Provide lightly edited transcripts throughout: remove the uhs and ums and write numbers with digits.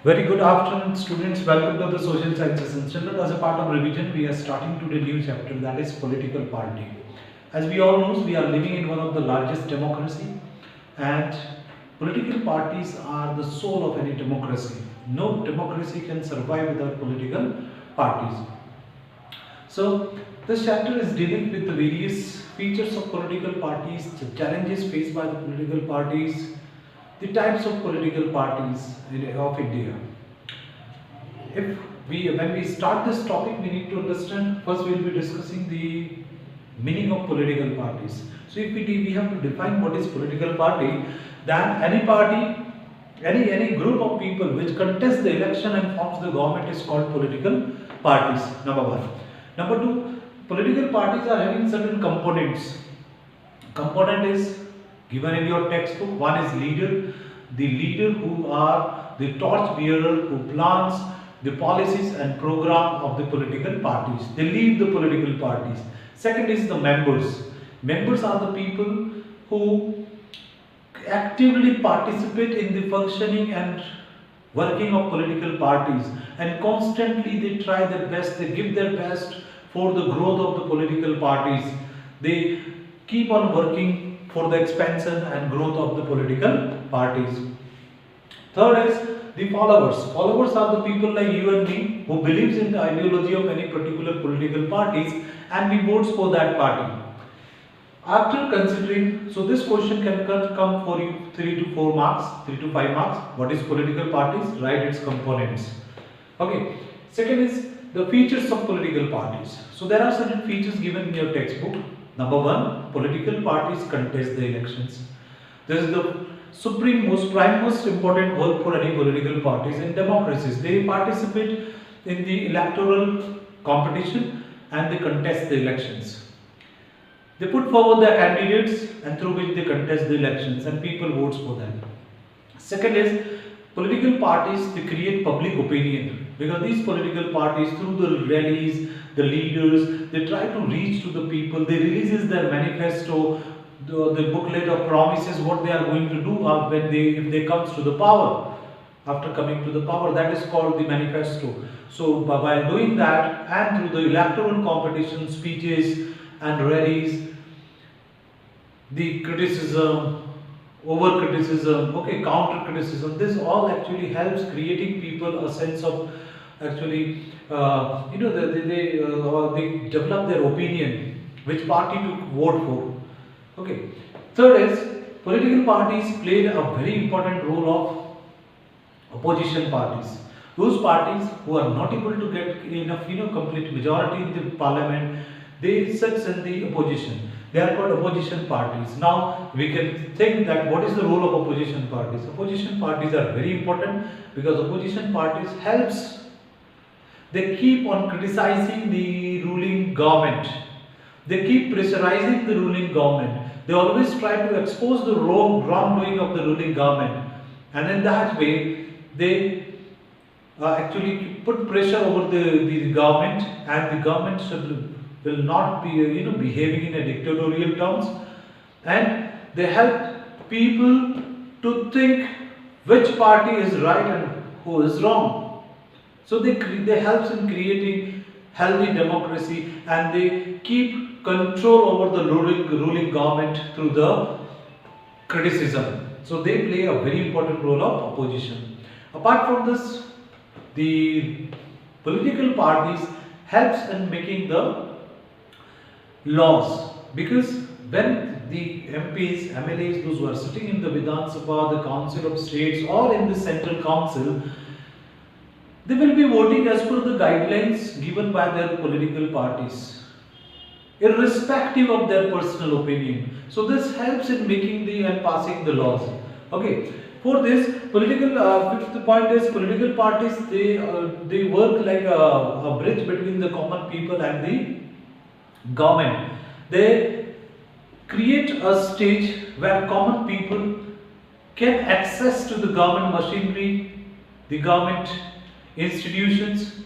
Very good afternoon, students. Welcome to the Social Sciences Institute. As a part of revision, we are starting today new chapter, that is political party. As we all know, we are living in one of the largest democracy, and political parties are the soul of any democracy. No democracy can survive without political parties. So, this chapter is dealing with the various features of political parties, the challenges faced by the political parties, the types of political parties of India. If when we start this topic, we need to understand, first we will be discussing the meaning of political parties. So if we have to define what is political party, then any party, any group of people which contest the election and forms the government is called political parties. Number one. Number two, political parties are having certain components. Component is given in your textbook. One is leader, the leader who are the torch bearer who plans the policies and program of the political parties. They lead the political parties. Second is the members. Members are the people who actively participate in the functioning and working of political parties, and constantly they try their best, they give their best for the growth of the political parties. They keep on working for the expansion and growth of the political parties. Third is the followers. Followers are the people like you and me who believes in the ideology of any particular political parties and we votes for that party. After considering, so this question can come for you 3 to 4 marks, 3 to 5 marks. What is political parties? Write its components. Okay. Second is the features of political parties. So there are certain features given in your textbook. Number one, political parties contest the elections. This is the prime most important work for any political parties in democracies. They participate in the electoral competition and they contest the elections. They put forward their candidates and through which they contest the elections and people votes for them. Second is political parties, they create public opinion, because these political parties through the rallies, the leaders, they try to reach to the people, they releases their manifesto, the booklet of promises, what they are going to do if they comes to the power. After coming to the power, that is called the manifesto. So while doing that and through the electoral competition, speeches and rallies, the criticism, over criticism, okay, counter criticism, this all actually helps creating people a sense of actually, they develop their opinion, which party to vote for. Okay. Third is political parties played a very important role of opposition parties. Those parties who are not able to get enough, complete majority in the parliament, they sit in the opposition. They are called opposition parties. Now we can think that what is the role of opposition parties? Opposition parties are very important because opposition parties helps. They keep on criticizing the ruling government. They keep pressurizing the ruling government. They always try to expose the wrongdoing of the ruling government, and in that way they actually put pressure over the government, and the government will not be behaving in a dictatorial terms, and they help people to think which party is right and who is wrong. So they helps in creating healthy democracy, and they keep control over the ruling government through the criticism. So they play a very important role of opposition. Apart from this, the political parties helps in making the laws, because when the MPs, MLAs, those who are sitting in the Vidhan Sabha, the Council of States or in the Central Council, they will be voting as per the guidelines given by their political parties, irrespective of their personal opinion. So this helps in making and passing the laws. Okay. For this, fifth point is political parties. They work like a bridge between the common people and the government. They create a stage where common people can access to the government machinery, the government institutions,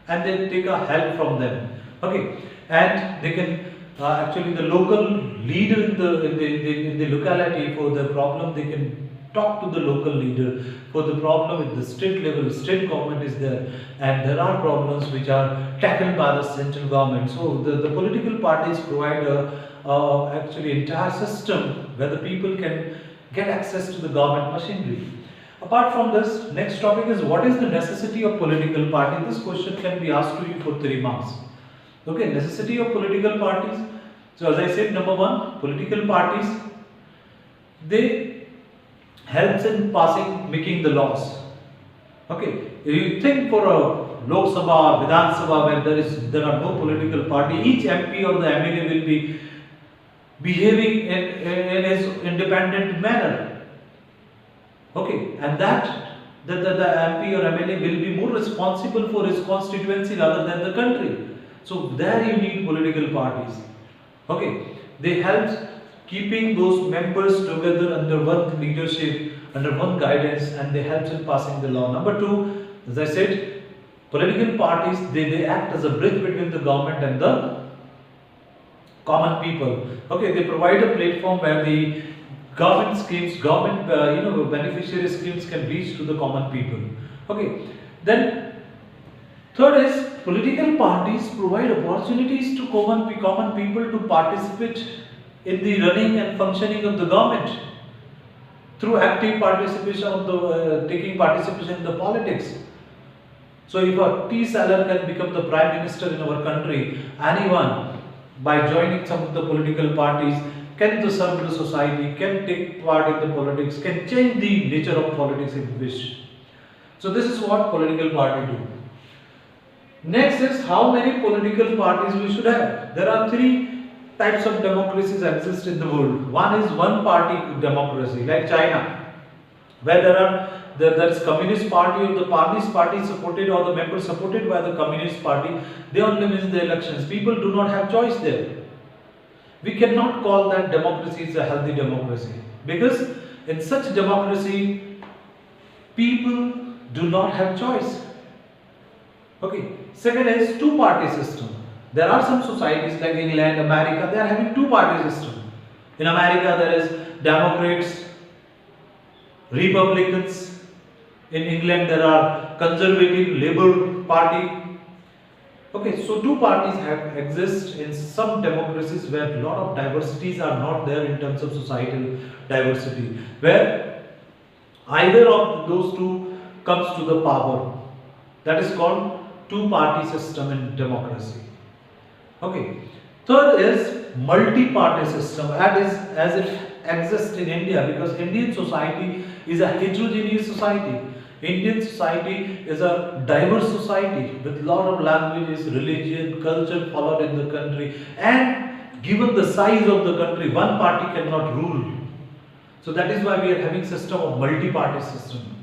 and they take a help from them. Okay, and they can actually the local leader in the locality for the problem, they can talk to the local leader for the problem at the state level. State government is there, and there are problems which are tackled by the central government. So the political parties provide actually entire system where the people can get access to the government machinery. Apart from this, next topic is what is the necessity of political party? This question can be asked to you for 3 marks. Okay, necessity of political parties. So as I said, number one, political parties, they helps in making the laws. Okay, you think for a Lok Sabha, Vidhan Sabha, where there are no political party, each MP or the MLA will be behaving in his independent manner. Okay, and that the MP or MLA will be more responsible for his constituency rather than the country. So there you need political parties. Okay, they help keeping those members together under one leadership, under one guidance, and they help in passing the law. Number two, as I said, political parties, they act as a bridge between the government and the common people. Okay, they provide a platform where the government schemes, beneficiary schemes can reach to the common people. Okay, then third is political parties provide opportunities to common people to participate in the running and functioning of the government through active participation of the taking participation in the politics. So if a tea seller can become the prime minister in our country, anyone by joining some of the political parties can serve the society, can take part in the politics, can change the nature of politics if wish. So this is what political party do. Next is how many political parties we should have. There are 3 types of democracies exist in the world. One is one party democracy like China, where there is Communist Party, or the Communist Party supported or the members supported by the Communist Party, they only win the elections. People do not have choice there. We cannot call that democracy is a healthy democracy, because in such democracy people do not have choice. Okay. Second is two-party system. There are some societies like England, America, they are having two-party system. In America there is Democrats, Republicans. In England there are Conservative, Labour Party. Okay, so two parties exist in some democracies where a lot of diversities are not there in terms of societal diversity, where either of those two comes to the power. That is called two-party system in democracy. Okay. Third is multi-party system. That is as it exists in India, because Indian society is a heterogeneous society. Indian society is a diverse society with lot of languages, religion, culture followed in the country, and given the size of the country, one party cannot rule. So that is why we are having system of multi-party system,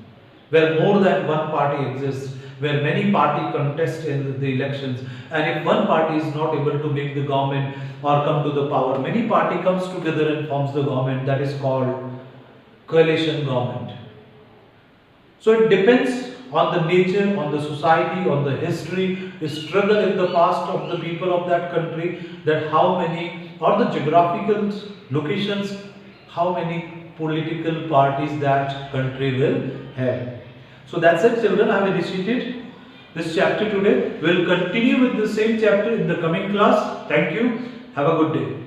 where more than one party exists, where many parties contest in the elections, and if one party is not able to make the government or come to the power, many party comes together and forms the government. That is called coalition government. So it depends on the nature, on the society, on the history, the struggle in the past of the people of that country, that how many, or the geographical locations, how many political parties that country will have. So that's it, children. I have initiated this chapter today. We will continue with the same chapter in the coming class. Thank you. Have a good day.